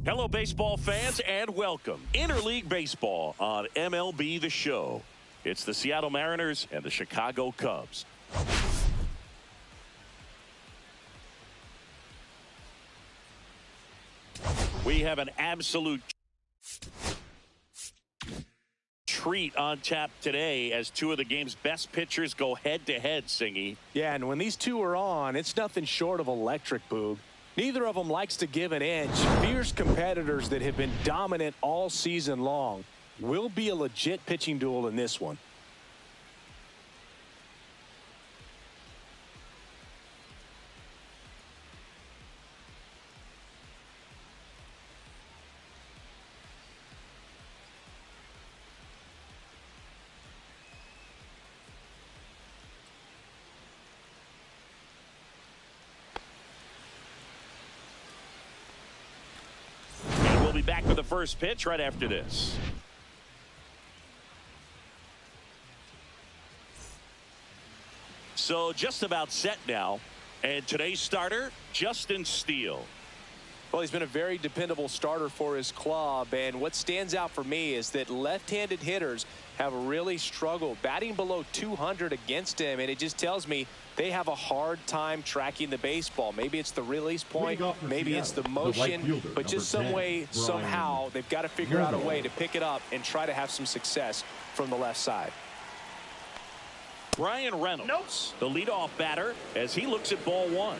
Hello, baseball fans, and welcome. Interleague Baseball on MLB The Show. It's the Seattle Mariners and the Chicago Cubs. We have an absolute treat on tap today as two of the game's best pitchers go head-to-head, Singy. Yeah, and when these two are on, it's nothing short of electric, Boog. Neither of them likes to give an inch. Fierce competitors that have been dominant all season long. Will be a legit pitching duel in this one. We'll be back with the first pitch right after this. So just about set now. And today's starter, Justin Steele. Well, he's been a very dependable starter for his club, and what stands out for me is that left-handed hitters have really struggled batting below 200 against him, and it just tells me they have a hard time tracking the baseball. Maybe it's the release point, maybe it's the motion, but just some way, somehow, they've got to figure out a way to pick it up and try to have some success from the left side. Brian Reynolds, the leadoff batter, as he looks at ball one.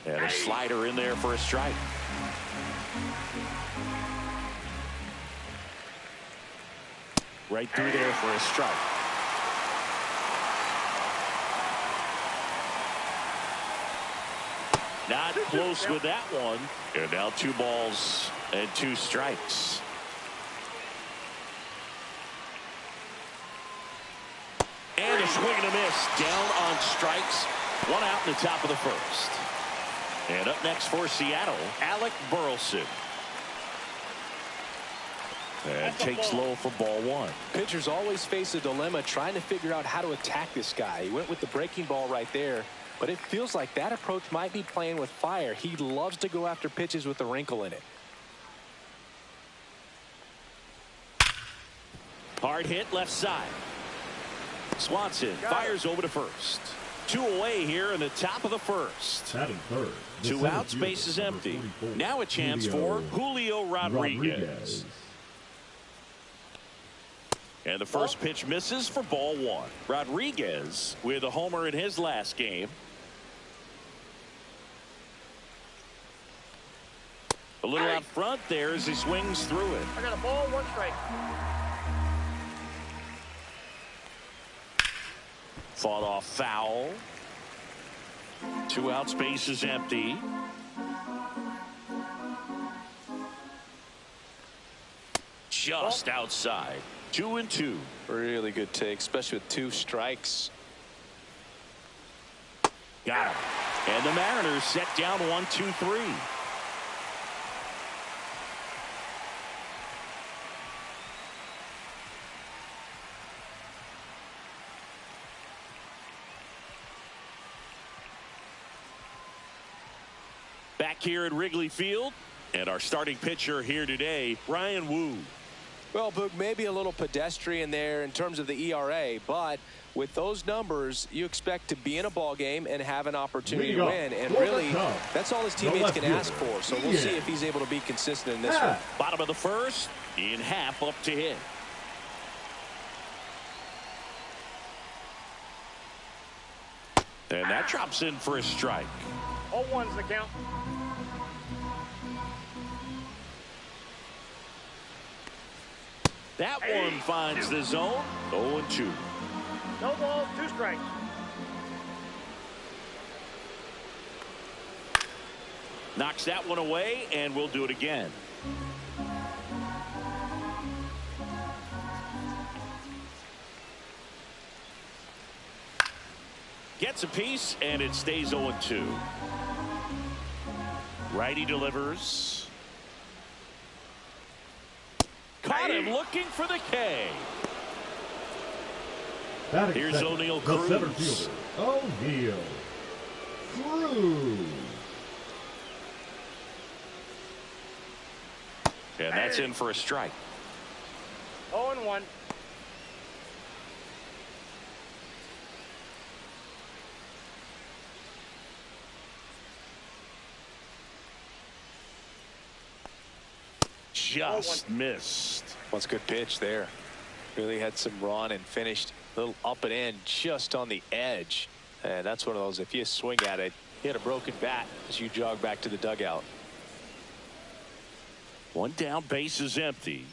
And a slider in there for a strike. Right through there for a strike. Not close with that one. And now 2 balls and 2 strikes. And a swing and a miss. Down on strikes. 1 out in the top of the first. And up next for Seattle, Alec Burleson. And takes low for ball 1. Pitchers always face a dilemma trying to figure out how to attack this guy. He went with the breaking ball right there, but it feels like that approach might be playing with fire. He loves to go after pitches with a wrinkle in it. Hard hit left side. Swanson fires over to first. 2 away here in the top of the first. Batting third. 2 outs, base is empty. Now a chance for Julio Rodriguez. And the first pitch misses for ball 1. Rodriguez with a homer in his last game. A little out front there as he swings through it. I got a ball, 1 strike. Fought off foul. 2 outs, base is empty. Just outside. 2-2. Really good take, especially with 2 strikes. Got him. And the Mariners set down 1-2-3. Back here at Wrigley Field, and our starting pitcher here today, Ryan Wu. Well, Boog, maybe a little pedestrian there in terms of the ERA, but with those numbers, you expect to be in a ball game and have an opportunity to win. And really, that's all his teammates can ask for. So we'll see if he's able to be consistent in this one. Bottom of the first, in half up to hit. And that drops in for a strike. 0-1's the count. That one finds the zone. 0-2. No balls, 2 strikes. Knocks that one away, and we'll do it again. Gets a piece, and it stays 0-2. Righty delivers. Caught him looking for the K. Here's O'Neal Cruz. O'Neal Cruz. And that's in for a strike. 0-1. Just missed. That's a good pitch there. Really had some run and finished a little up and in just on the edge. And that's one of those, if you swing at it, you had a broken bat as you jog back to the dugout. One down, base is empty.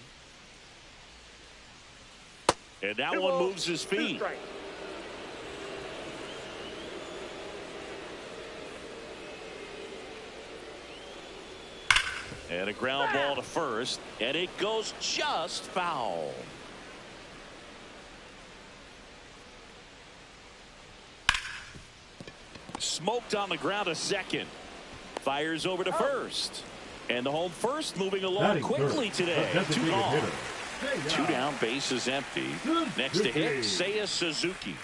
And that 2 one balls, moves his 2 feet. strikes. And a ground ball to first, and it goes just foul. Smoked on the ground, a second. Fires over to first. And the home first moving along quickly today. 2 gone. 2 down, base is empty. Next to hit, Seiya Suzuki.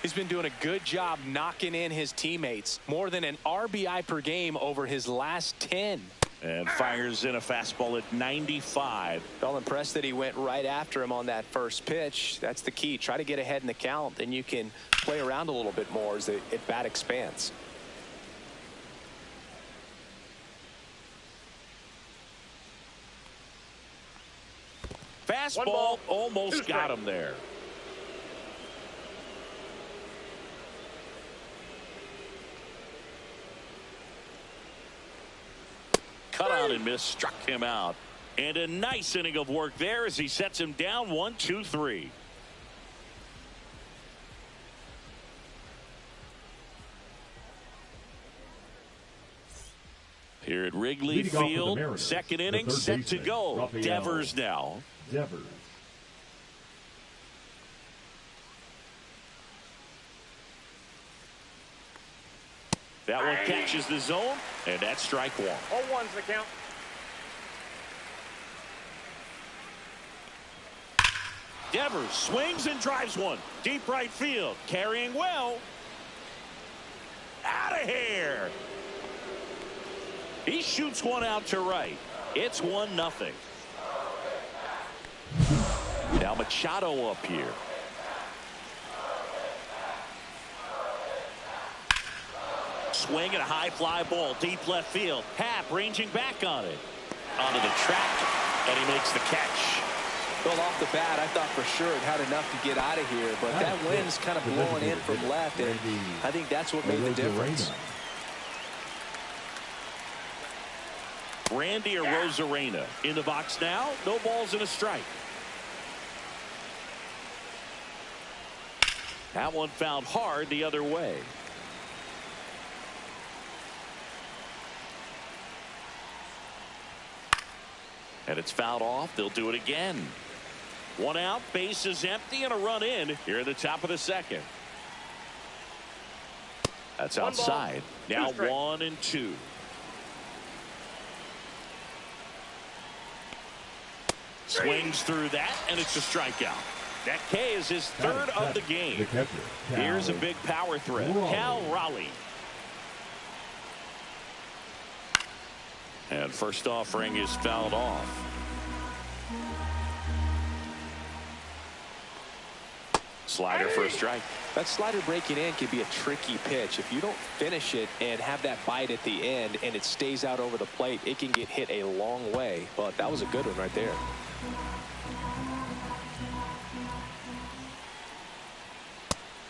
He's been doing a good job knocking in his teammates. More than an RBI per game over his last 10. And fires in a fastball at 95. Felt impressed that he went right after him on that first pitch. That's the key. Try to get ahead in the count, then you can play around a little bit more as the at-bat expands. Fastball almost got him there. Cut out and miss, struck him out. And a nice inning of work there as he sets him down 1-2-3. Here at Wrigley Field, second inning set to go. Devers now. Devers. That one catches the zone, and that's strike 1. 0-1's the count. Devers swings and drives one. Deep right field. Carrying well. Out of here. He shoots one out to right. It's 1-0. Now Machado up here. Swing and a high fly ball deep left field. Happ ranging back on it. Onto the track, and he makes the catch. Well, off the bat, I thought for sure it had enough to get out of here, but that wind's kind of blowing in from left, and I think that's what made the difference. Randy Arozarena in the box now. No balls and a strike. That one fouled hard the other way. And it's fouled off. They'll do it again. 1 out, base is empty, and a run in here at the top of the second. That's outside. Now 1-2. Swings through that, and it's a strikeout. That K is his third of the game. Here's a big power threat. Cal Raleigh. And first offering is fouled off. Slider for a strike. That slider breaking in can be a tricky pitch. If you don't finish it and have that bite at the end and it stays out over the plate, it can get hit a long way. But that was a good one right there.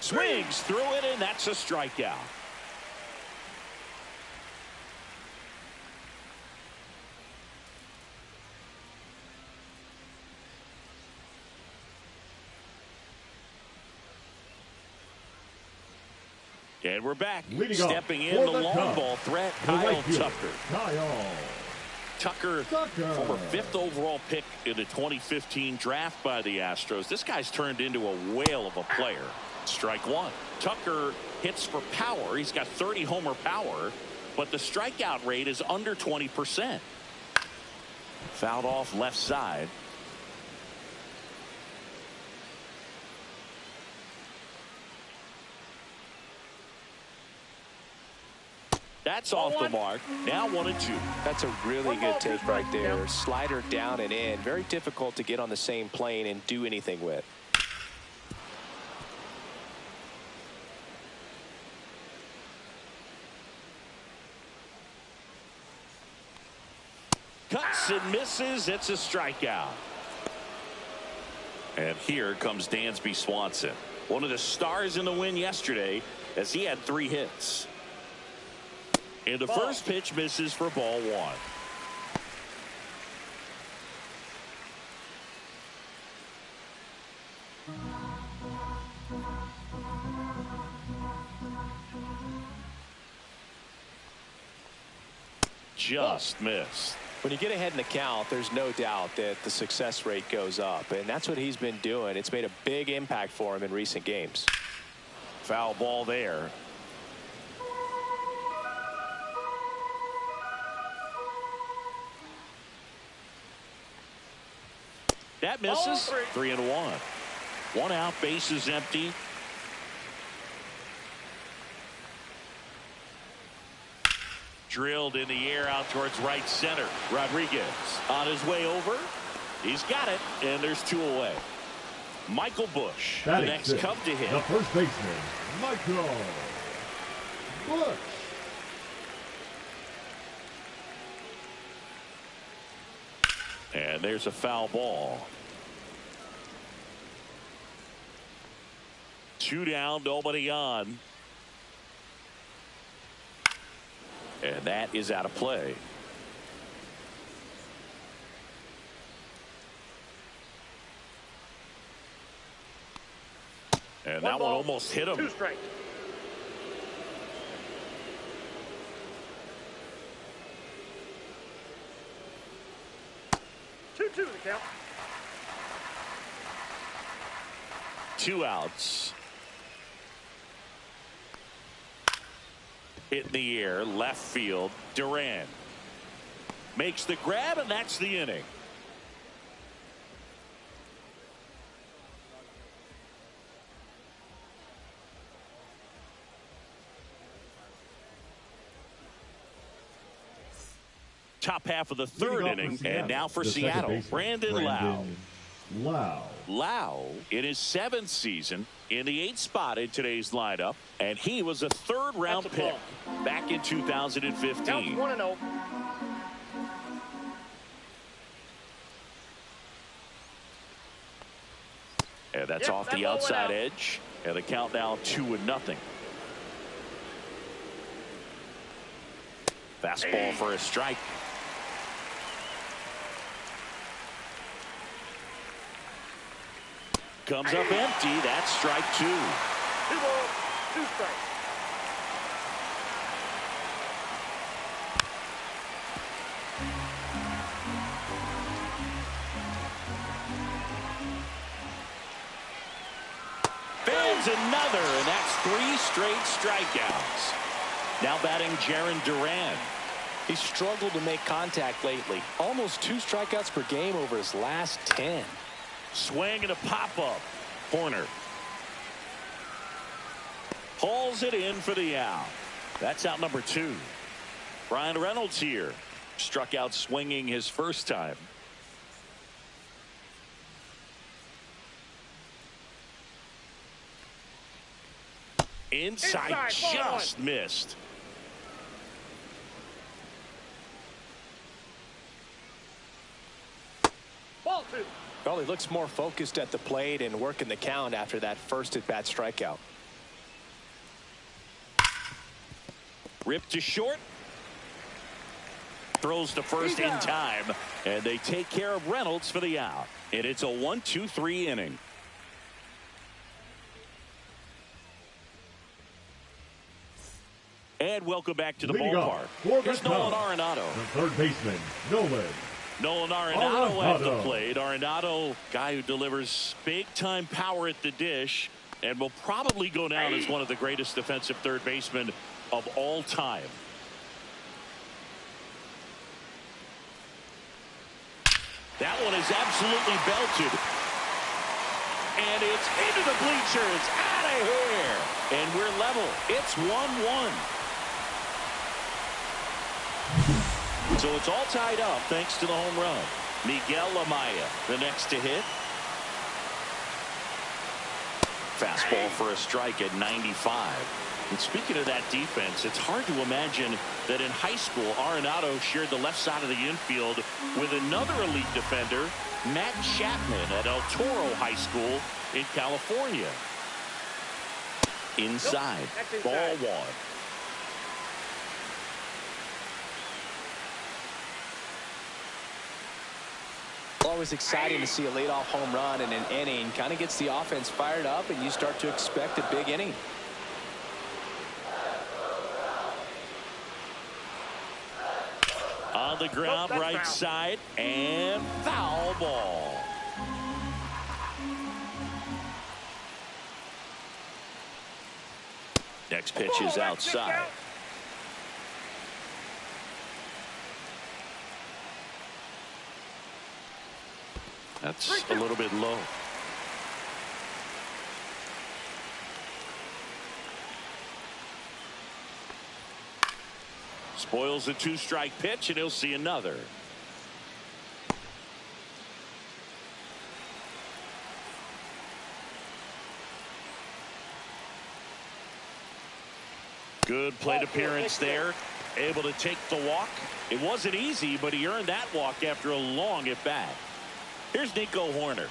Swings through it, and that's a strikeout. And we're back. Stepping in the long ball threat, Kyle Tucker. Tucker, former 5th overall pick in the 2015 draft by the Astros. This guy's turned into a whale of a player. Strike 1. Tucker hits for power. He's got 30 homer power, but the strikeout rate is under 20%. Fouled off left side. That's off the mark. Now 1-2. That's a really good take right there. Slider down and in. Very difficult to get on the same plane and do anything with. Cuts and misses. It's a strikeout. And here comes Dansby Swanson, one of the stars in the win yesterday, as he had 3 hits. And the first pitch misses for ball 1. Just missed. When you get ahead in the count, there's no doubt that the success rate goes up, and that's what he's been doing. It's made a big impact for him in recent games. Foul ball there. That misses. 3-1. 1 out, bases empty. Drilled in the air out towards right center. Rodriguez on his way over. He's got it, and there's 2 away. Michael Bush, the next Cub to hit. The first baseman, Michael Bush. And there's a foul ball. 2 down, nobody on. And that is out of play. And that one almost hit him. 2 strikes. Two the count. 2 outs. Hit in the air, left field. Duran makes the grab, and that's the inning. Top half of the 3rd inning, and now for Seattle, Brandon Lau. Lau in his 7th season in the 8th spot in today's lineup, and he was a 3rd-round pick back in 2015. Counts 1-0. And that's off the outside edge, and the count now 2-0. Fastball for a strike. Comes up empty. That's strike 2. 2 balls, 2 strikes. Builds another, and that's 3 straight strikeouts. Now batting Jarren Duran. He's struggled to make contact lately. Almost 2 strikeouts per game over his last 10. Swing and a pop-up. Corner. Hauls it in for the out. That's out number 2. Brian Reynolds here. Struck out swinging his first time. Inside just missed. Ball 2. Well, he looks more focused at the plate and working the count after that first at-bat strikeout. Ripped to short. Throws to first in time, and they take care of Reynolds for the out. And it's a 1-2-3 inning. And welcome back to the ballpark. Here's Nolan Arenado. The 3rd baseman, Nolan Arenado at the plate. Arenado, guy who delivers big-time power at the dish and will probably go down as one of the greatest defensive 3rd basemen of all time. That one is absolutely belted. And it's into the bleachers. Out of here. And we're level. It's 1-1. So it's all tied up thanks to the home run. Miguel Amaya, the next to hit. Fastball for a strike at 95. And speaking of that defense, it's hard to imagine that in high school, Arenado shared the left side of the infield with another elite defender, Matt Chapman, at El Toro High School in California. Inside, ball one. Always exciting to see a leadoff home run in an inning. Kind of gets the offense fired up, and you start to expect a big inning. On the ground, right foul. side, and foul ball. Next pitch is outside. That's a little bit low. Spoils the two-strike pitch, and he'll see another. Good plate appearance there. Able to take the walk. It wasn't easy, but he earned that walk after a long at-bat. Here's Nico Horner.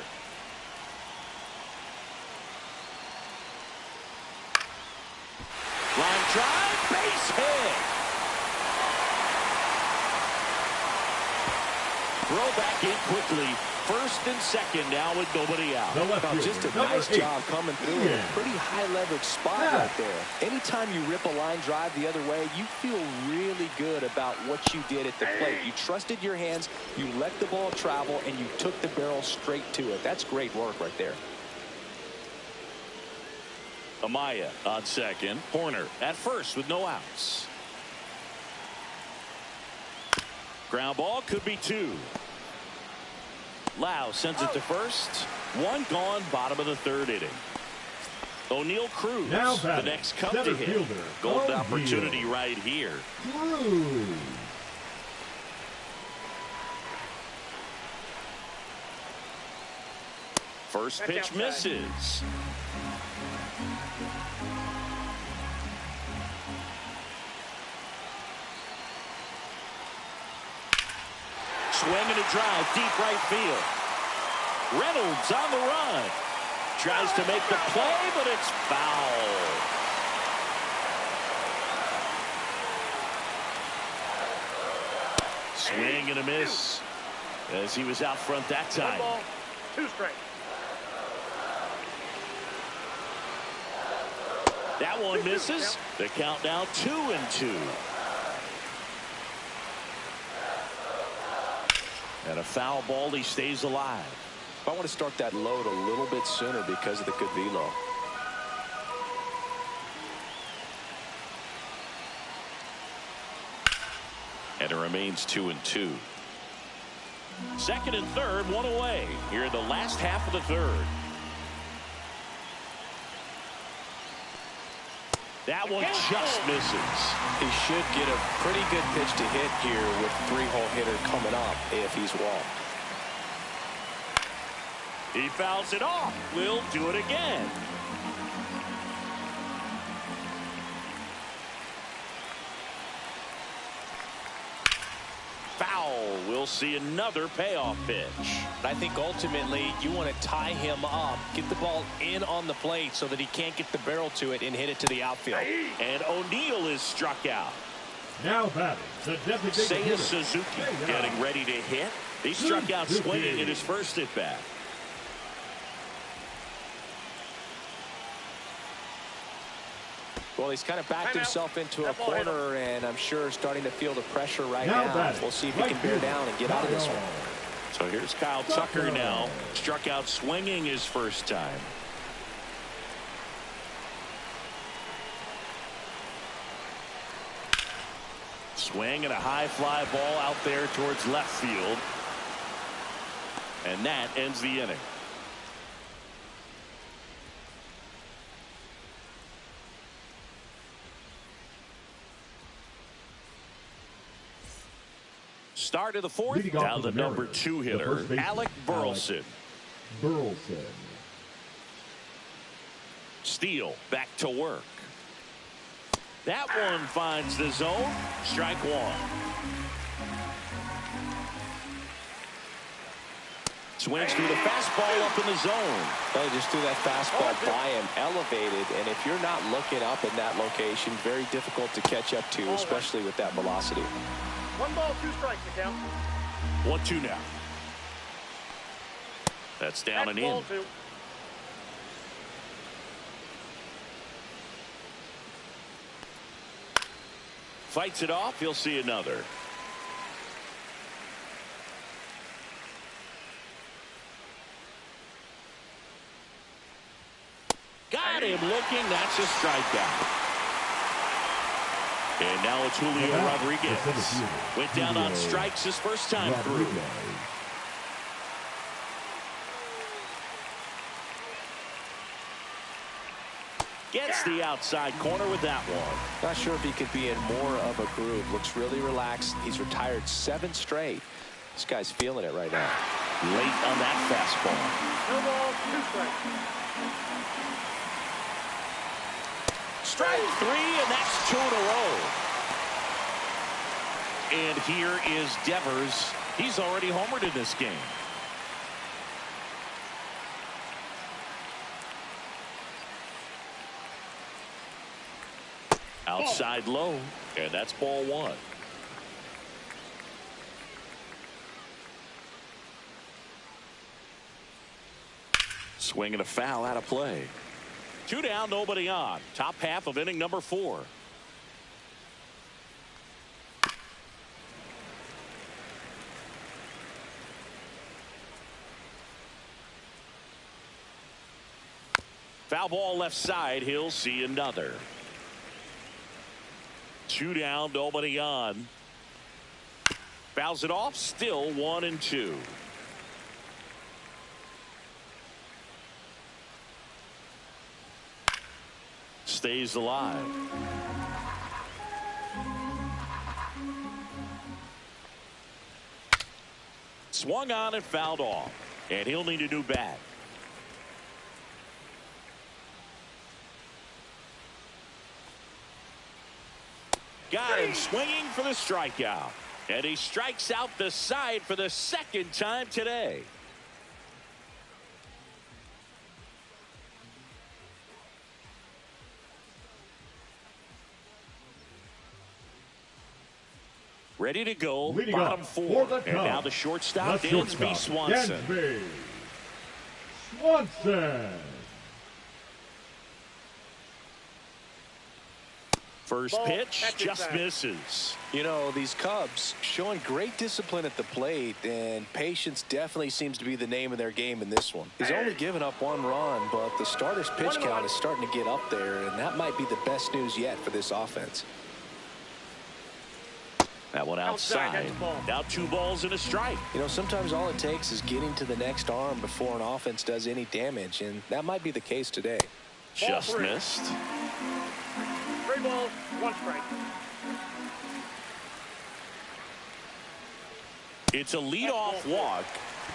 Line drive, base hit. Throw back in quickly. First and second now with nobody out. Just a nice job coming through in a pretty high leverage spot right there. Anytime you rip a line drive the other way, you feel really good about what you did at the plate. You trusted your hands, you let the ball travel, and you took the barrel straight to it. That's great work right there. Amaya on second. Horner at first with no outs. Ground ball, could be two. Lau sends it to first. One gone, bottom of the third inning. O'Neal Cruz, the next cup to hit. Golden opportunity right here. Cruz. First pitch misses. Swing and a drive, deep right field. Reynolds on the run. Tries to make the play, but it's foul. Swing and a miss as he was out front that time. 1 ball, 2 strikes. That one misses. The count now 2-2. And a foul ball, he stays alive. I want to start that load a little bit sooner because of the good velo. And it remains 2-2. Second and third, one away here in the last half of the third. That one just misses. He should get a pretty good pitch to hit here with 3-hole hitter coming up if he's walked. He fouls it off. We'll do it again. Foul. We'll see another payoff pitch. I think ultimately you want to tie him up, get the ball in on the plate so that he can't get the barrel to it and hit it to the outfield. And O'Neal is struck out. Now batting, the designated hitter, Suzuki getting ready to hit. He struck out swinging in his first at bat. Well, he's kind of backed himself into a corner, and I'm sure starting to feel the pressure right now. We'll see if he can bear down and get out of this one. So here's Kyle Tucker now. Struck out swinging his first time. Swing and a high fly ball out there towards left field. And that ends the inning. Start of the fourth. Down the number 2 hitter, Alec Burleson. Steele back to work. That one finds the zone. Strike one. Swings through the fastball up in the zone. They just threw that fastball by him, elevated, and if you're not looking up in that location, very difficult to catch up to, especially with that velocity. 1 ball, 2 strikes to count. 1-2 now. That's down and in. Ball 2. Fights it off. He'll see another. Got him looking. That's a strikeout. And now it's Julio Rodriguez. Went down on strikes his first time through. Gets the outside corner with that one. Not sure if he could be in more of a groove. Looks really relaxed. He's retired 7 straight. This guy's feeling it right now. Late on that fastball. 2 balls, 2 strikes. Strike 3, and that's 2 in a row. And here is Devers. He's already homered in this game. Outside low, and that's ball 1. Swing and a foul out of play. 2 down, nobody on. Top half of inning number 4. Foul ball left side. He'll see another. 2 down, nobody on. Fouls it off. Still 1-2. Stays alive. Swung on and fouled off. And he'll need a new bat. Got him swinging for the strikeout. And he strikes out the side for the 2nd time today. Ready to go. Leading Bottom 4. For and now the shortstop, Dansby Swanson. First Ball, pitch just misses. You know, these Cubs showing great discipline at the plate, and patience definitely seems to be the name of their game in this one. He's only given up 1 run, but the starter's pitch count is starting to get up there, and that might be the best news yet for this offense. That one outside. Now 2 balls and a strike. You know, sometimes all it takes is getting to the next arm before an offense does any damage, and that might be the case today. Just missed. 3 balls, 1 strike. It's a leadoff walk,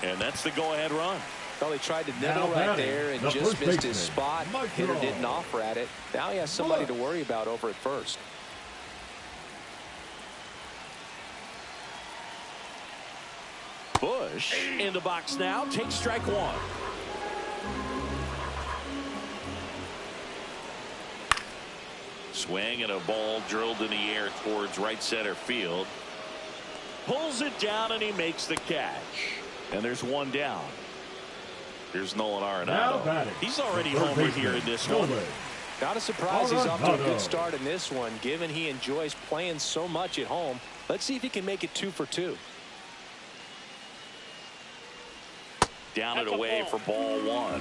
and that's the go-ahead run. Well, he tried to nibble right there and just missed his spot. Hitter didn't offer at it. Now he has somebody to worry about over at first. Bush in the box now. Takes strike 1. Swing and a ball drilled in the air towards right center field. Pulls it down and he makes the catch. And there's 1 down. There's Nolan Arenado. He's already homered here in this one. Not a surprise he's off to a good start in this one, given he enjoys playing so much at home. Let's see if he can make it 2 for 2. Down and away for ball 1.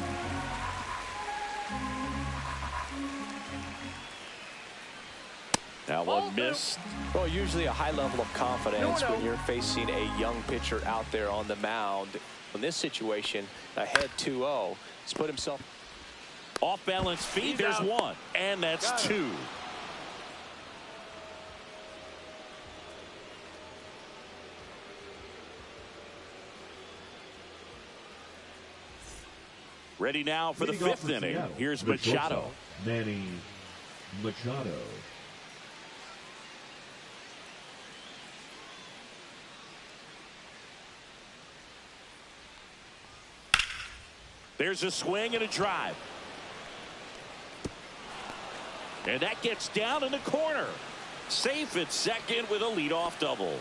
That one missed. Well, usually a high level of confidence when you're facing a young pitcher out there on the mound. In this situation, ahead 2-0. He's put himself off balance feet. There's 1, and that's 2. Ready now for the fifth inning. Seattle, Here's the Machado. shortstop, Manny Machado. There's a swing and a drive. And that gets down in the corner. Safe at second with a leadoff double.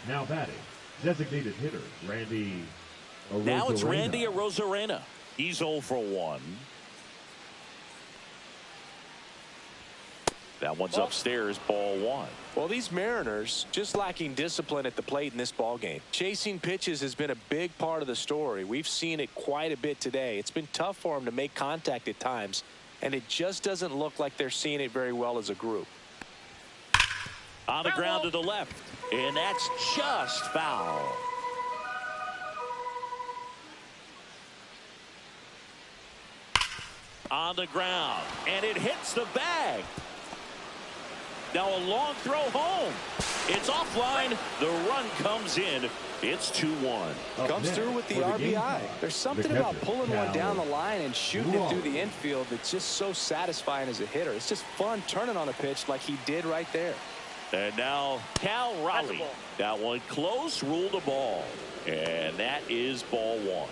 Now batting, designated hitter, Randy Arozarena. Now it's Randy Arozarena. He's 0 for 1. That one's upstairs, ball 1. Well, these Mariners just lacking discipline at the plate in this ball game. Chasing pitches has been a big part of the story. We've seen it quite a bit today. It's been tough for them to make contact at times, and it just doesn't look like they're seeing it very well as a group. On the ground to the left, and that's just foul. On the ground, and it hits the bag. Now a long throw home. It's offline. The run comes in. It's 2-1. Comes through with the RBI. There's something about pulling one down the line and shooting it through the infield that's just so satisfying as a hitter. It's just fun turning on a pitch like he did right there. And now Cal Raleigh. That one close, ruled a ball. And that is ball 1.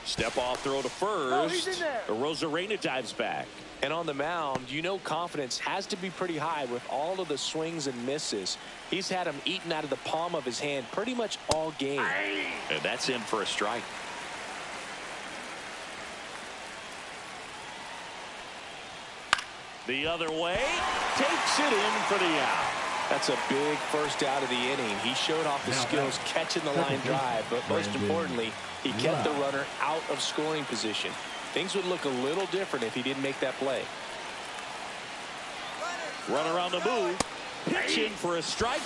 Step off throw to first. Arozarena dives back. And on the mound, you know confidence has to be pretty high with all of the swings and misses. He's had them eaten out of the palm of his hand pretty much all game. And that's in for a strike. The other way. Takes it in for the out. That's a big first out of the inning. He showed off his skills catching the line drive, but most importantly, he kept the runner out of scoring position. Things would look a little different if he didn't make that play. Runner on the move. Pitching for a strike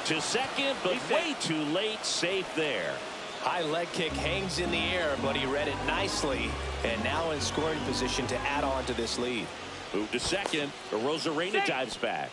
to second, but way too late. Safe there. High leg kick hangs in the air, but he read it nicely, and now in scoring position to add on to this lead. Move to second. Arozarena dives back.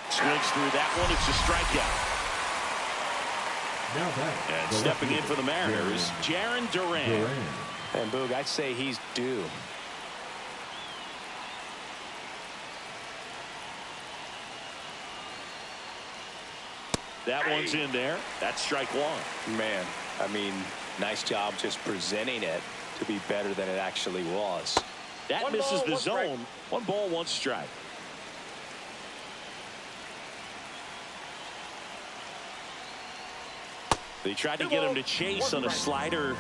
Swings through that one. It's a strikeout. And stepping in for the Mariners, Jarren Duran. And Boog, I'd say he's due. That one's in there. That's strike 1. Man, I mean, nice job just presenting it to be better than it actually was. That misses the zone. 1 ball, 1 strike. They tried to get him to chase on a slider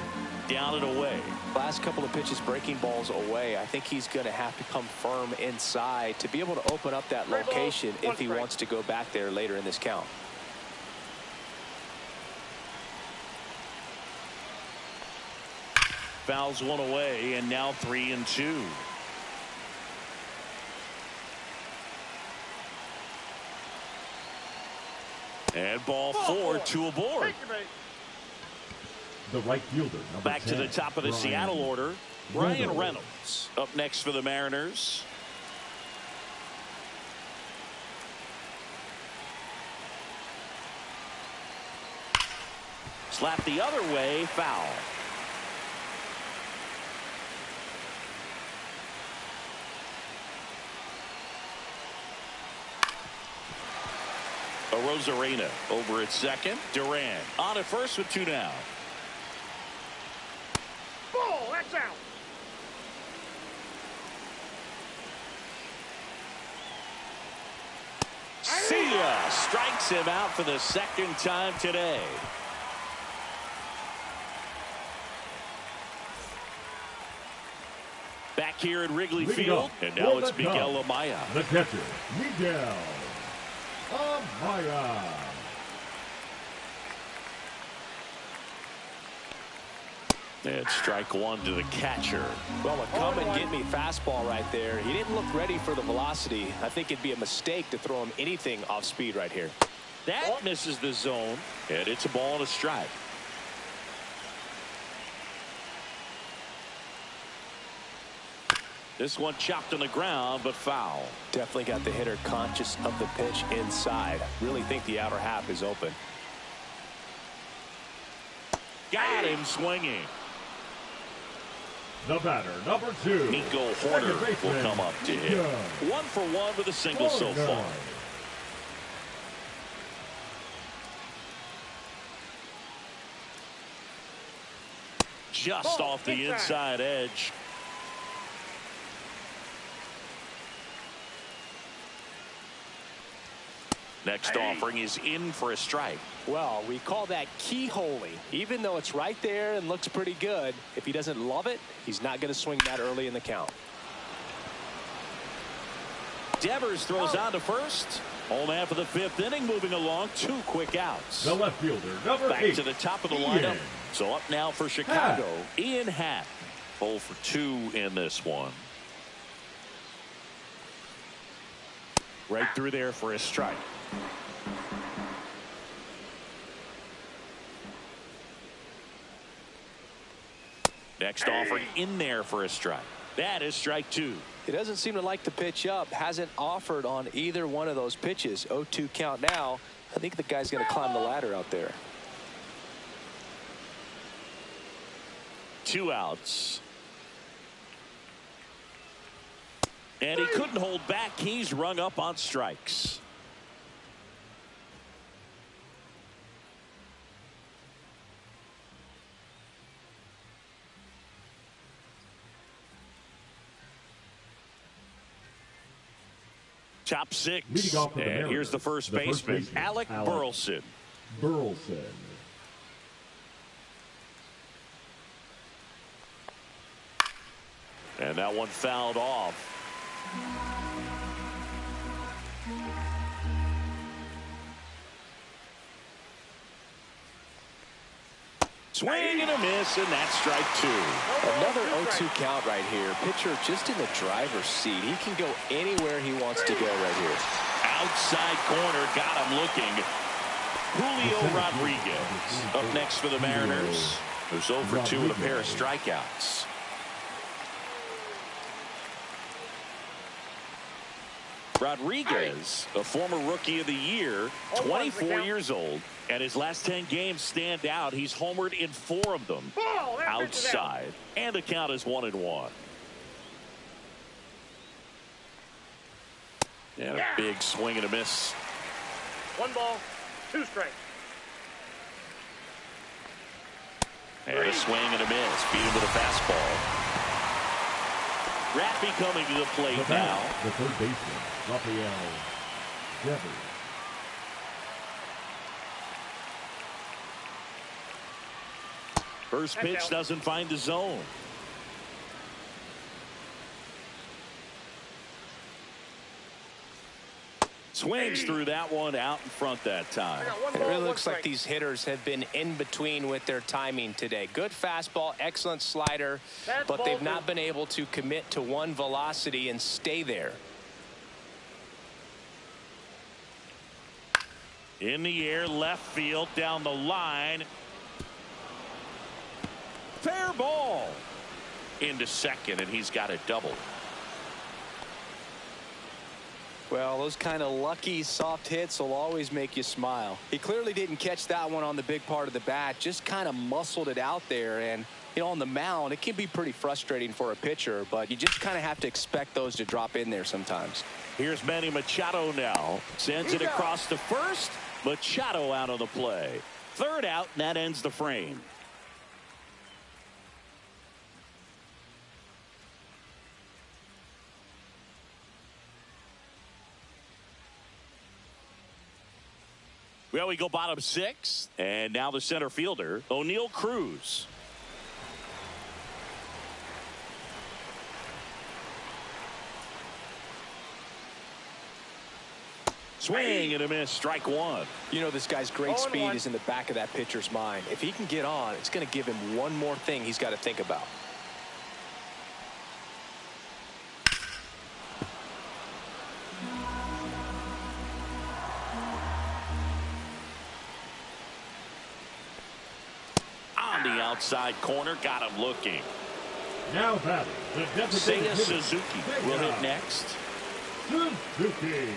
down and away. Last couple of pitches breaking balls away. I think he's going to have to come firm inside to be able to open up that location if he wants to go back there later in this count. Fouls one away, and now 3-2. And ball 4, 2 aboard. The right fielder. Back 10, to the top of the Seattle order. Ryan Reynolds up next for the Mariners. Slap the other way, foul. Arozarena over at second. Duran on at first with 2 down. Ball, that's out. See ya. Strikes him out for the second time today. Back here at Wrigley Field, and now it's Miguel Amaya. The catcher, Miguel Amaya. And strike one to the catcher. Well, a come and get me fastball right there. He didn't look ready for the velocity. I think it'd be a mistake to throw him anything off speed right here. That misses the zone, and it's a ball and a strike. This one chopped on the ground, but foul. Definitely got the hitter conscious of the pitch inside. Really think the outer half is open. Got him swinging. The batter, number 2. Nico Horner will come up to hit. 1 for 1 with a single so far. Just off the inside edge. Next offering is in for a strike. Well, we call that keyholing. Even though it's right there and looks pretty good, if he doesn't love it, he's not going to swing that early in the count. Devers throws on to first. Home half of the 5th inning, moving along. 2 quick outs. The left fielder, number 8. Back to the top of the lineup. So up now for Chicago, Ian Happ. 0 for 2 in this one. Right through there for a strike. Next offering in there for a strike. That is strike 2. He doesn't seem to like the pitch up. Hasn't offered on either one of those pitches. 0-2 count now. I think the guy's going to climb the ladder out there. 2 outs. And he couldn't hold back. He's rung up on strikes. Top 6. And here's the first baseman, Alec Burleson. And that one fouled off. Swing and a miss, and that's strike 2. Another 0-2 count right here. Pitcher just in the driver's seat. He can go anywhere he wants to go right here. Outside corner, got him looking. Julio Rodriguez up next for the Mariners, who's 0 for 2 with a pair of strikeouts. Rodriguez, a former Rookie of the Year, 24 years old, and his last 10 games stand out. He's homered in 4 of them outside, and the count is 1-1. And a big swing and a miss. 1 ball, 2 strikes. And a swing and a miss. Beat him with a fastball. Rappy coming to the plate now. The third baseman, Rafael Devers. First pitch doesn't find the zone. Swings through that one out in front that time. It really looks like these hitters have been in between with their timing today. Good fastball, excellent slider, but they've not been able to commit to one velocity and stay there. In the air, left field, down the line. Fair ball. Into second, and he's got a double. Well, those kind of lucky soft hits will always make you smile. He clearly didn't catch that one on the big part of the bat, just kind of muscled it out there. And, you know, on the mound, it can be pretty frustrating for a pitcher, but you just kind of have to expect those to drop in there sometimes. Here's Manny Machado now. Sends it across to first. Machado out of the play. Third out, and that ends the frame. Well, we go bottom 6, and now the center fielder, O'Neal Cruz. Swing and a miss. Strike one. You know, this guy's great speed is in the back of that pitcher's mind. If he can get on, it's going to give him one more thing he's got to think about. On the outside corner, got him looking. Now batting, the designated Suzuki will hit next. Suzuki.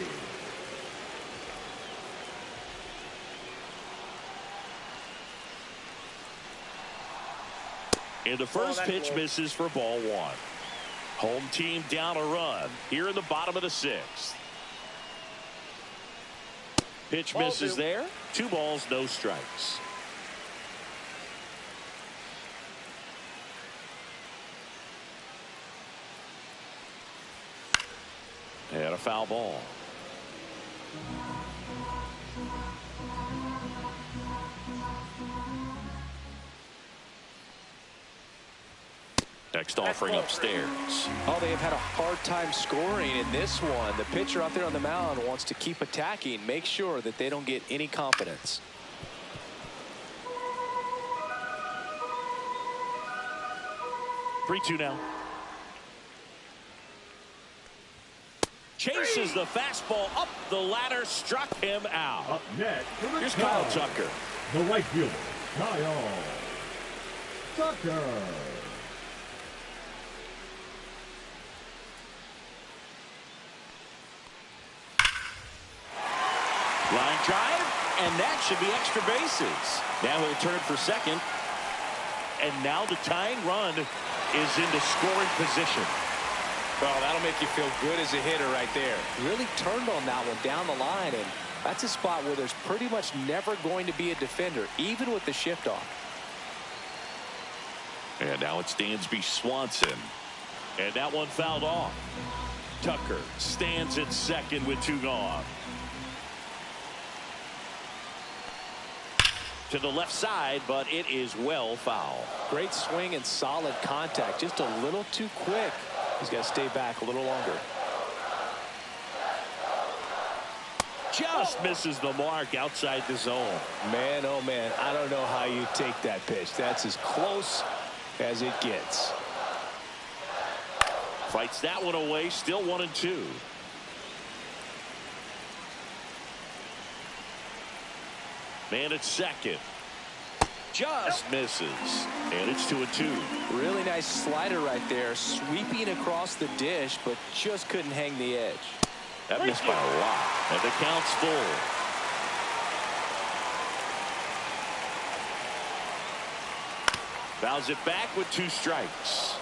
And the first pitch misses for ball one. Home team down a run here in the bottom of the sixth. Pitch misses there. 2 balls, no strikes. And a foul ball. Next offering upstairs. Oh, they have had a hard time scoring in this one. The pitcher out there on the mound wants to keep attacking, make sure that they don't get any confidence. Three-two now. Chases the fastball up the ladder, struck him out. Up next, here's Kyle Tucker. The right fielder, Kyle Tucker. Line drive, and that should be extra bases. Now he'll turn for second. And now the tying run is into scoring position. Well, that'll make you feel good as a hitter right there. Really turned on that one down the line, and that's a spot where there's pretty much never going to be a defender, even with the shift off. And now it's Dansby Swanson. And that one fouled off. Tucker stands at second with 2 gone. To the left side, but it is well foul. Great swing and solid contact. Just a little too quick. He's got to stay back a little longer. Just misses the mark outside the zone. Man, oh man, I don't know how you take that pitch. That's as close as it gets. Fights that one away, still 1-2. Man at second. Just misses. And it's 2-2. Really nice slider right there. Sweeping across the dish, but just couldn't hang the edge. That missed by a lot. And the count's full. Fouls it back with 2 strikes.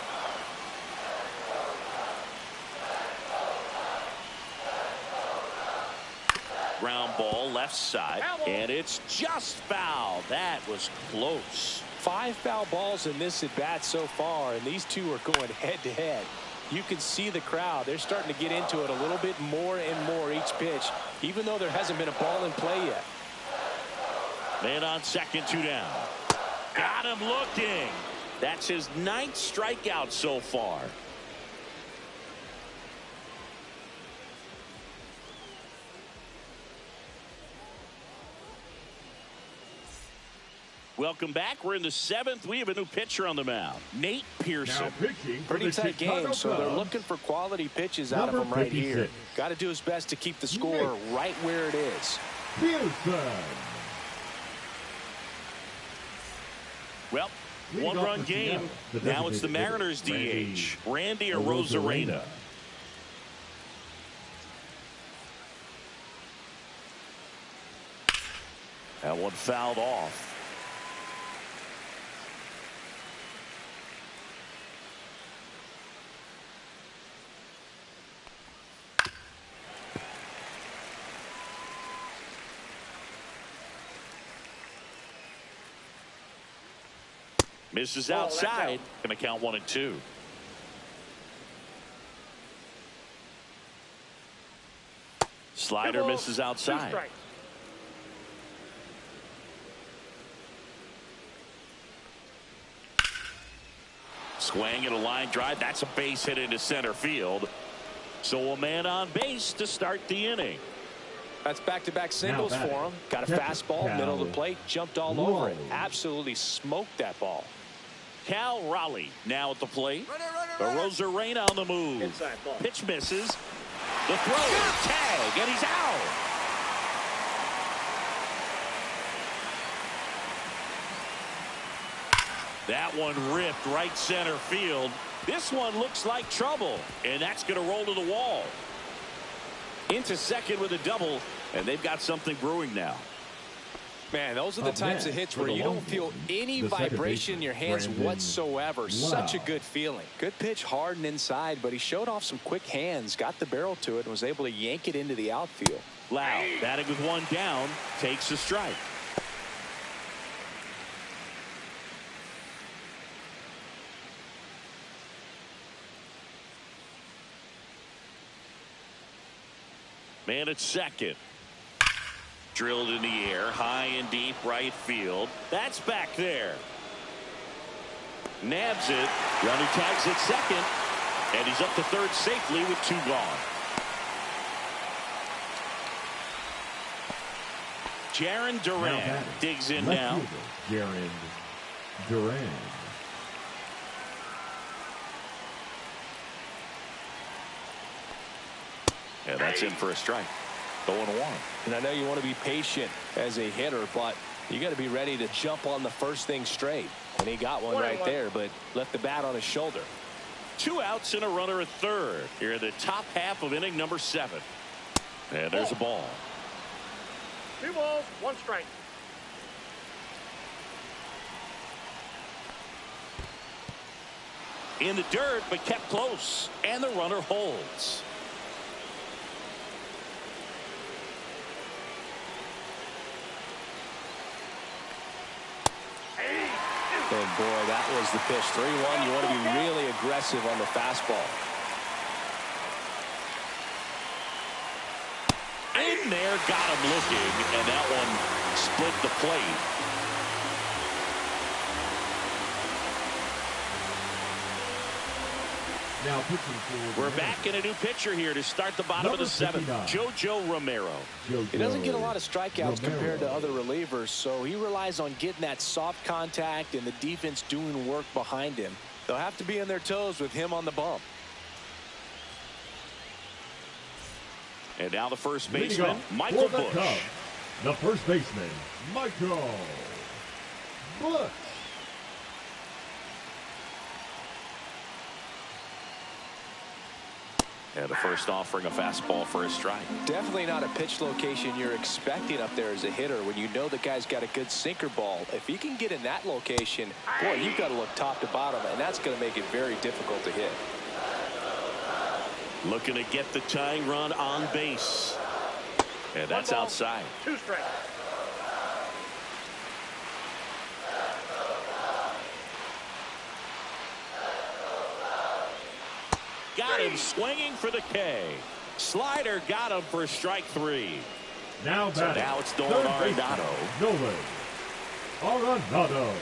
Ground ball left side, and it's just foul. That was close. 5 foul balls in this at bat so far, and these two are going head to head. You can see the crowd. They're starting to get into it a little bit more and more each pitch, even though there hasn't been a ball in play yet. Man on second, 2 down. Got him looking. That's his 9th strikeout so far. Welcome back. We're in the 7th. We have a new pitcher on the mound, Nate Pearson. Pretty tight game, so they're looking for quality pitches out of him right here. Got to do his best to keep the score right where it is. Pearson. Well, 1-run game. Now it's the Mariners DH, Randy Arozarena. That one fouled off. Misses outside. Going to count 1-2. Slider misses outside. Swing and a line drive. That's a base hit into center field. So a man on base to start the inning. That's back-to-back singles for him. Got a fastball, middle of the plate, jumped all over it. Absolutely smoked that ball. Cal Raleigh now at the plate. Rosarena on the move. Inside ball. Pitch misses. The throw, tag, and he's out. That one ripped right center field. This one looks like trouble, and that's going to roll to the wall. Into second with a double, and they've got something brewing now. Man, those are the types of hits where you don't feel any vibration in your hands whatsoever. Such a good feeling. Good pitch, hard and inside, but he showed off some quick hands, got the barrel to it, and was able to yank it into the outfield. Lau, batting with one down, takes a strike. Man at second. Drilled in the air, high and deep right field. That's back there. Nabs it. Runner tags at second. And he's up to third safely with two gone. Jaron Duran digs in now. Jaron Duran. And that's in for a strike. 0-1. And I know you want to be patient as a hitter, but you got to be ready to jump on the first thing straight. And he got one right there, but left the bat on his shoulder. 2 outs and a runner at third here in the top half of inning number 7. And there's a ball. 2 balls, 1 strike. In the dirt, but kept close. And the runner holds. And boy, that was the pitch. 3-1. You want to be really aggressive on the fastball. In there, got him looking, and that one split the plate. Now pitching for We're back in a new pitcher here to start the bottom of the 7th. JoJo Romero. He doesn't get a lot of strikeouts compared to other relievers, so he relies on getting that soft contact and the defense doing work behind him. They'll have to be on their toes with him on the bump. And now the first baseman, Michael Busch. The first baseman, Michael Busch. And the first offering a fastball for a strike. Definitely not a pitch location you're expecting up there as a hitter when you know the guy's got a good sinker ball. If he can get in that location, boy, you've got to look top to bottom, and that's going to make it very difficult to hit. Looking to get the tying run on base. And that's outside. 2 strikes. Got him swinging for the K. Slider got him for strike 3. Now batting. So now it's Nolan Arenado. Nolan Arenado.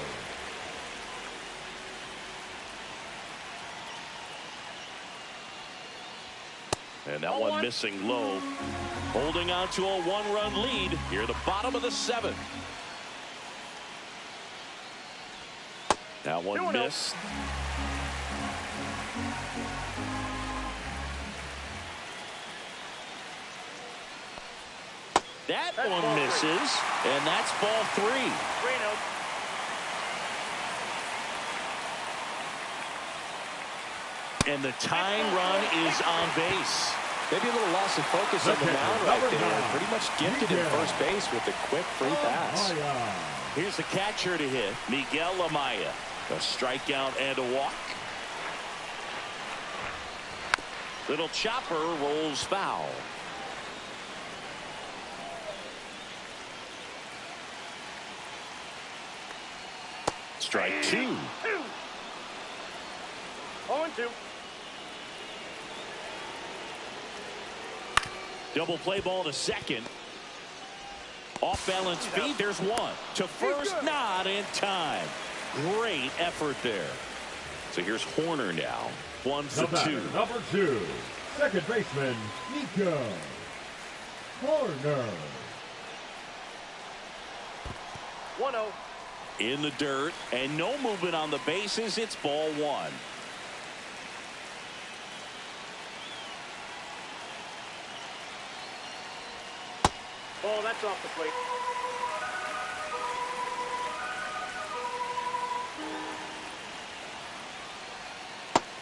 And that one missing low. Holding on to a 1-run lead here at the bottom of the 7th. That one missed. That one misses, and that's ball 3. 3-0. And the tying run is on base. Maybe a little loss of focus on the mound right there. Pretty much gifted in first base with a quick free pass. Here's the catcher to hit, Miguel Amaya. A strikeout and a walk. Little chopper rolls foul. Strike 2. 0-2. Double play ball to second. Off balance feed. There's one. To first, not in time. Great effort there. So here's Horner now. 1 for 2. Number 2. Second baseman, Nico corner. 1-0. In the dirt and no movement on the bases. It's ball one. Ball, that's off the plate.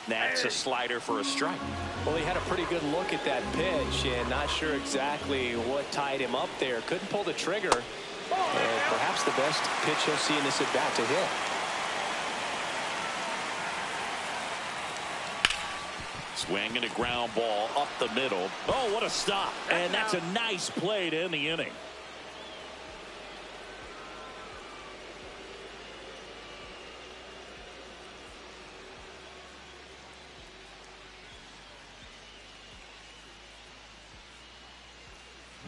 That's a slider for a strike. Well, he had a pretty good look at that pitch and not sure exactly what tied him up there. Couldn't pull the trigger. And perhaps the best pitch he'll see in this at bat to hit. Swing and a ground ball up the middle. Oh, what a stop. And that's a nice play to end the inning.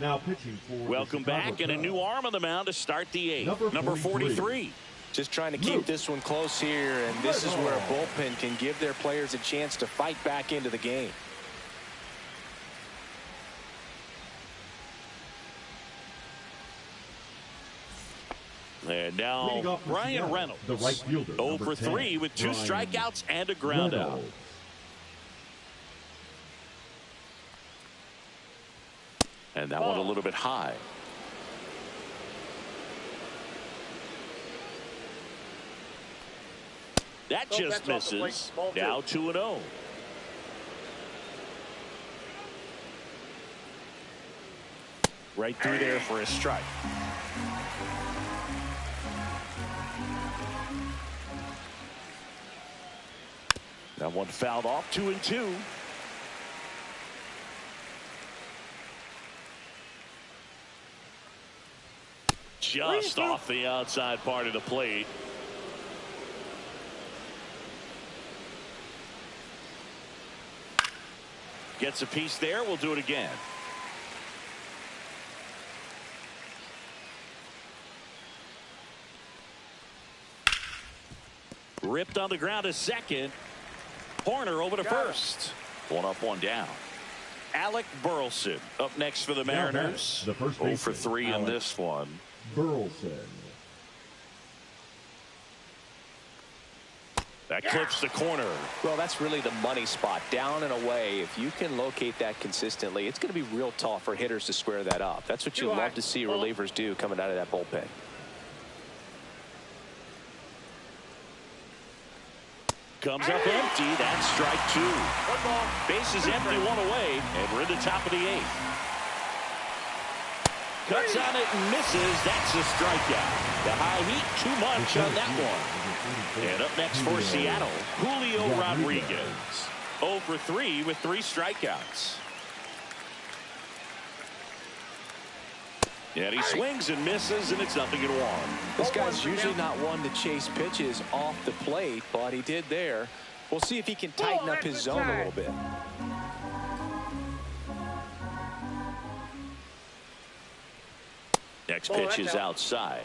Now pitching for welcome back, and a new arm on the mound to start the eighth. Number 43. Just trying to keep this one close here, and this is where a bullpen can give their players a chance to fight back into the game. And now Brian Reynolds, the right fielder, 0 for 3 with 2 strikeouts and a ground out. And that one a little bit high. That just misses. Now 2-0. Right through there for a strike. That one fouled off. 2-2. Just off the outside part of the plate. Gets a piece there. We'll do it again. Ripped on the ground to second. Horner over to first. One up, one down. Alec Burleson up next for the Mariners. The first 0 for 3 in this one. Burleson. That clips the corner. Well, that's really the money spot, down and away. If you can locate that consistently, it's going to be real tough for hitters to square that up. That's what you love to see relievers do coming out of that bullpen. Comes up empty. That's strike 2. Base is empty, 1 away, and we're in the top of the 8th. Cuts on it and misses. That's a strikeout. The high heat, too much on that one. And up next for Seattle, Julio Rodriguez. 0 for 3 with 3 strikeouts. And he swings and misses, and it's 0-1. This guy's usually not one to chase pitches off the plate, but he did there. We'll see if he can tighten up his zone a little bit. Next pitch is outside.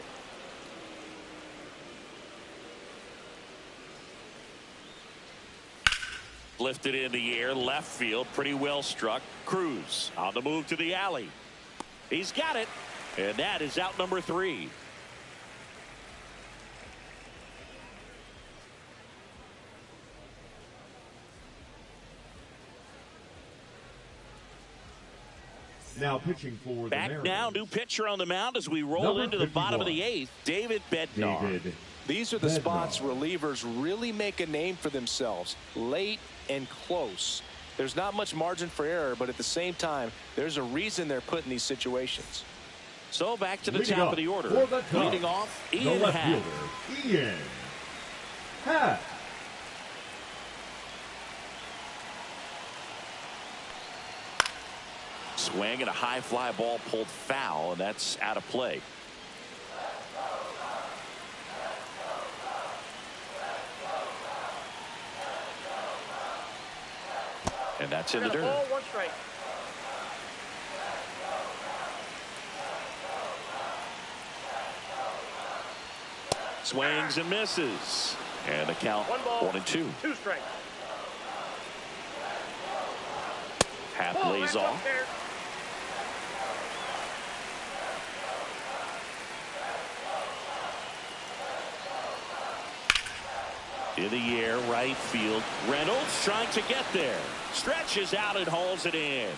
Lifted in the air, left field, pretty well struck. Cruz on the move to the alley. He's got it, and that is out number 3. Now pitching for the Back Mariners. now, new pitcher on the mound as we roll into the bottom of the 8th, David Bednar. These are the spots relievers really make a name for themselves, late and close. There's not much margin for error, but at the same time, there's a reason they're put in these situations. So back to the top of the order. Leading off, Ian Happ. Ian Happ. Swing and a high fly ball pulled foul, and that's out of play. And that's in the dirt. Ball, 1 strike. Swings and misses. And the count 1 ball, 1-2. 2 strikes. Happ lays off. In the air, right field. Reynolds trying to get there. Stretches out and hauls it in.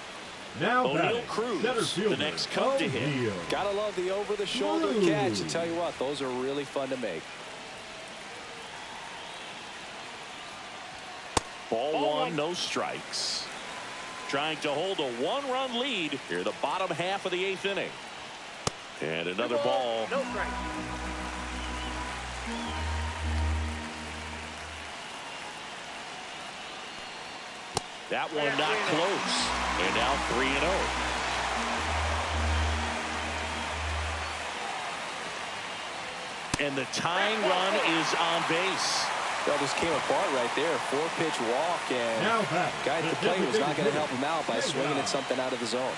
Now O'Neill Cruz, the next come to hit. Gotta love the over-the-shoulder catch. I tell you what, those are really fun to make. Ball one, no strikes. Trying to hold a one-run lead here, the bottom half of the 8th inning. And another ball. No strike. That one not close. And now 3-0. And the tying run is on base. That just came apart right there. 4-pitch walk, and guy at the plate was not going to help him out by swinging at something out of the zone.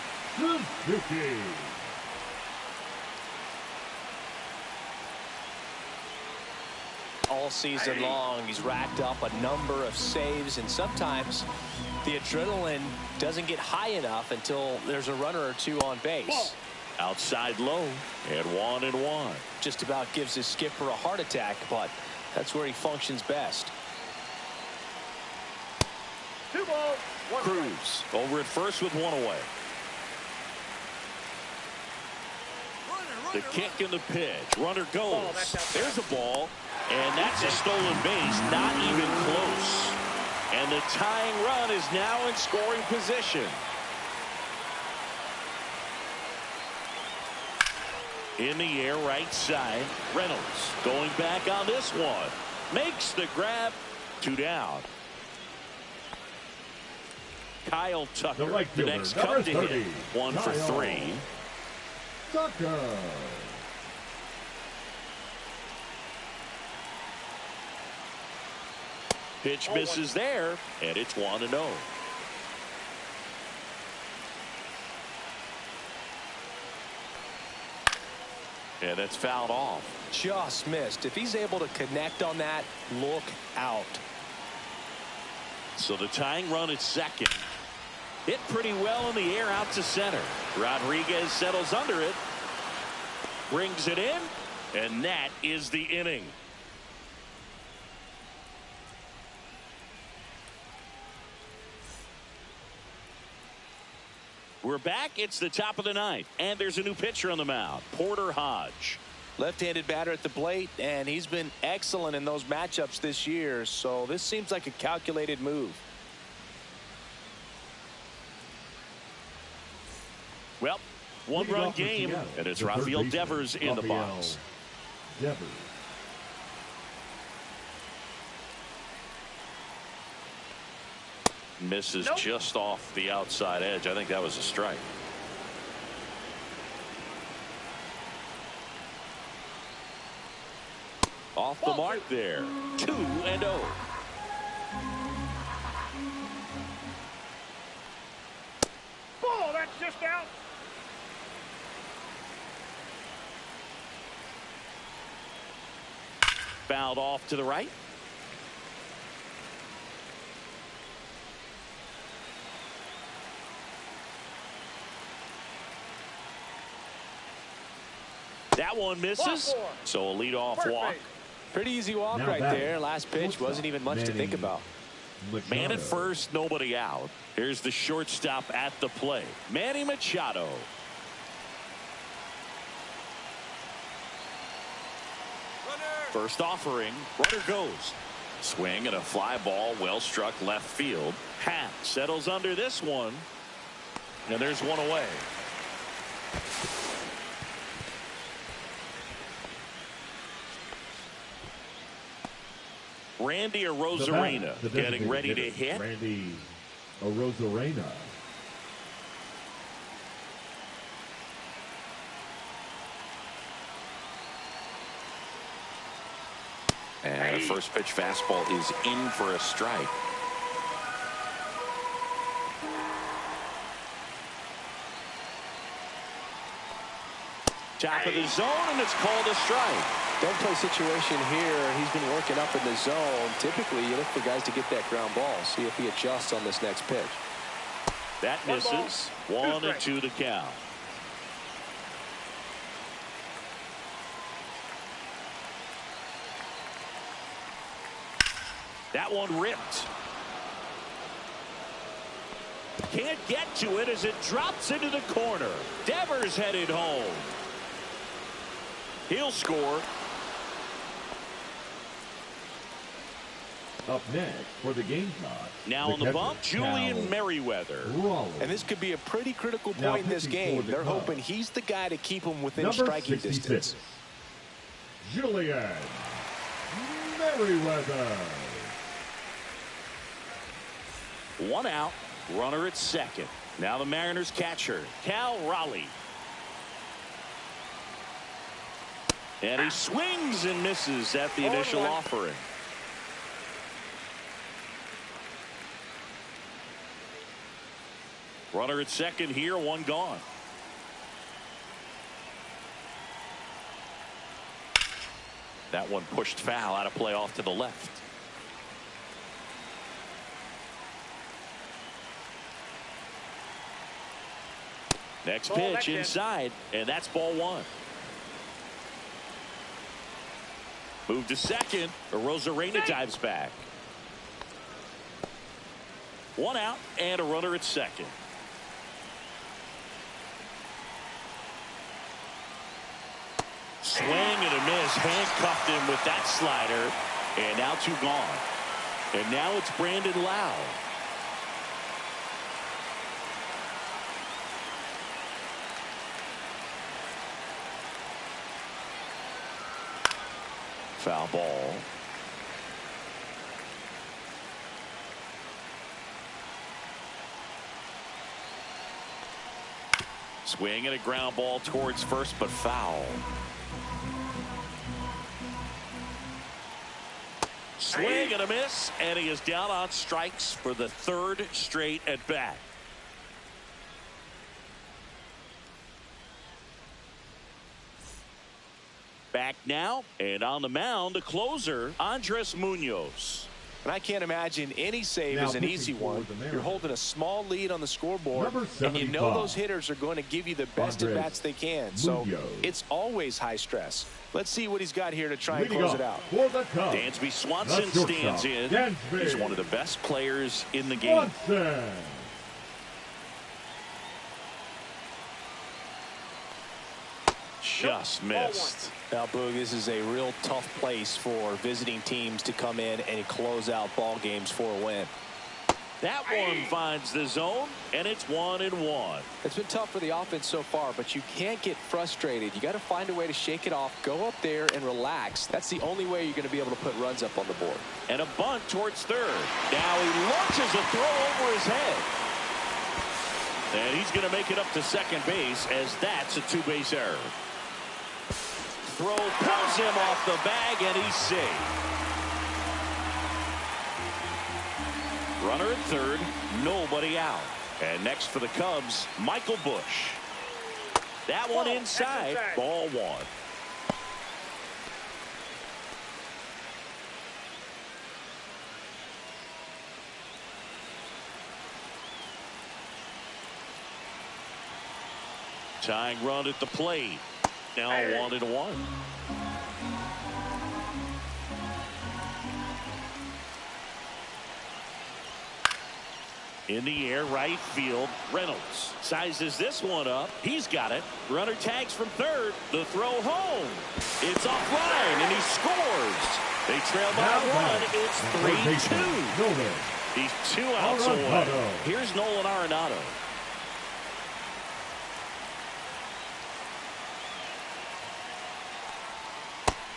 All season long, he's racked up a number of saves, and sometimes the adrenaline doesn't get high enough until there's a runner or two on base. Outside low, and 1-1. Just about gives his skipper a heart attack, but that's where he functions best. 2 balls, 1 strike. Cruz over at first with one away. The kick and the pitch. Runner goes. There's a ball. And that's a stolen base. Not even close. And the tying run is now in scoring position. In the air, right side. Reynolds going back on this one. Makes the grab. 2 down. Kyle Tucker, the next come to hit. 1 for 3. Tucker. Pitch misses there, and it's 1-0. And it's fouled off. Just missed. If he's able to connect on that, look out. So the tying run is second. Hit pretty well in the air out to center. Rodriguez settles under it. Brings it in. And that is the inning. We're back. It's the top of the 9th. And there's a new pitcher on the mound. Porter Hodge. Left-handed batter at the plate, and he's been excellent in those matchups this year. So this seems like a calculated move. Well, one-run game, and it's Rafael Devers in the box. Devers. Misses just off the outside edge. I think that was a strike. Off the mark there. 2-0. Ball, that's just out. Fouled off to the right. That one misses. So a leadoff walk. Pretty easy walk right there. Last pitch wasn't even much to think about. Man at first, nobody out. Here's the shortstop at the plate, Manny Machado. First offering, runner goes. Swing and a fly ball, well struck left field. Happ settles under this one. And there's one away. Randy Arozarena getting ready to hit. Randy Arozarena. And a first pitch fastball is in for a strike. Top of the zone, and it's called a strike. Don't play situation here. He's been working up in the zone. Typically, you look for guys to get that ground ball. See if he adjusts on this next pitch. That misses. 1-2 the count. That one ripped. Can't get to it as it drops into the corner. Devers headed home. He'll score. Up next for the Gamecocks. Now on the bump, Julian Merriweather. And this could be a pretty critical point in this game. They're hoping he's the guy to keep him within striking distance. Julian Merriweather. 1 out, runner at second. Now the Mariners catcher, Cal Raleigh. And he swings and misses at the initial offering. Runner at second here, 1 gone. That one pushed foul, out of play off to the left. Next pitch inside, and that's ball 1. Move to second. Rosarena dives back. 1 out and a runner at second. Swing and a miss. Handcuffed him with that slider. And now 2 gone. And now it's Brandon Lowe. Foul ball. Swing and a ground ball towards first, but foul. Swing and a miss, and he is down on strikes for the 3rd straight at bat. Back now, and on the mound, the closer, Andres Munoz. And I can't imagine any save is an easy one. You're holding a small lead on the scoreboard, and you know those hitters are going to give you the best at bats they can. So it's always high stress. Let's see what he's got here to try and close it out. Dansby Swanson stands in. He's one of the best players in the game. Just missed. Now, Boog, this is a real tough place for visiting teams to come in and close out ball games for a win. That one finds the zone, and it's 1-1. It's been tough for the offense so far, but you can't get frustrated. You got to find a way to shake it off, go up there and relax. That's the only way you're going to be able to put runs up on the board. And a bunt towards third. Now he launches a throw over his head. And he's going to make it up to second base, as that's a 2-base error. Throw pulls him off the bag, and he's safe. Runner at third, nobody out. And next for the Cubs, Michael Bush. That one inside, ball 1. Tying run at the plate. Now 1-1. In the air, right field. Reynolds sizes this one up. He's got it. Runner tags from third. The throw home. It's offline, and he scores. They trail by 1. It's 3-2. He's 2 outs away. Here's Nolan Arenado.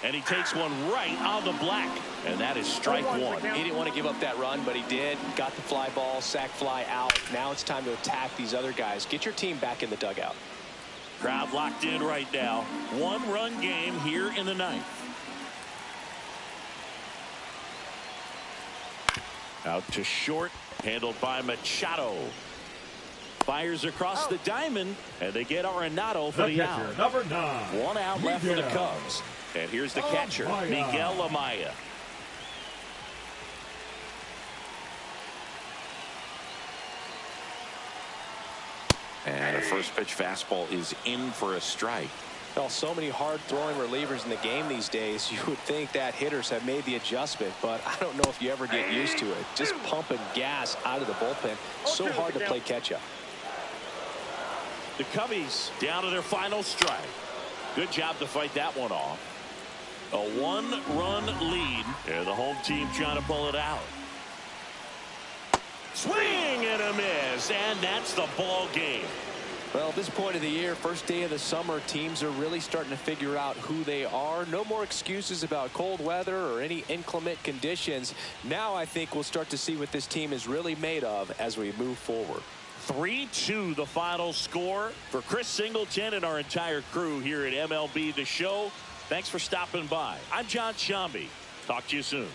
And he takes one right on the black. And that is strike 1. He didn't want to give up that run, but he did. Got the fly ball, sac fly out. Now it's time to attack these other guys. Get your team back in the dugout. Crowd locked in right now. 1-run game here in the 9th. Out to short. Handled by Machado. Fires across the diamond. And they get Arenado for the out. Number 9. 1 out left for the Cubs. And here's the catcher, Miguel Amaya. And a first pitch fastball is in for a strike. Well, so many hard-throwing relievers in the game these days. You would think that hitters have made the adjustment, but I don't know if you ever get used to it. Just pumping gas out of the bullpen. So hard to play catch-up. The Cubbies down to their final strike. Good job to fight that one off. A 1-run lead, and the home team trying to pull it out. Swing and a miss, and that's the ball game. Well, at this point of the year, first day of the summer, teams are really starting to figure out who they are. No more excuses about cold weather or any inclement conditions. Now I think we'll start to see what this team is really made of as we move forward. 3-2 the final score. For Chris Singleton and our entire crew here at MLB The Show, thanks for stopping by. I'm John Shambi. Talk to you soon.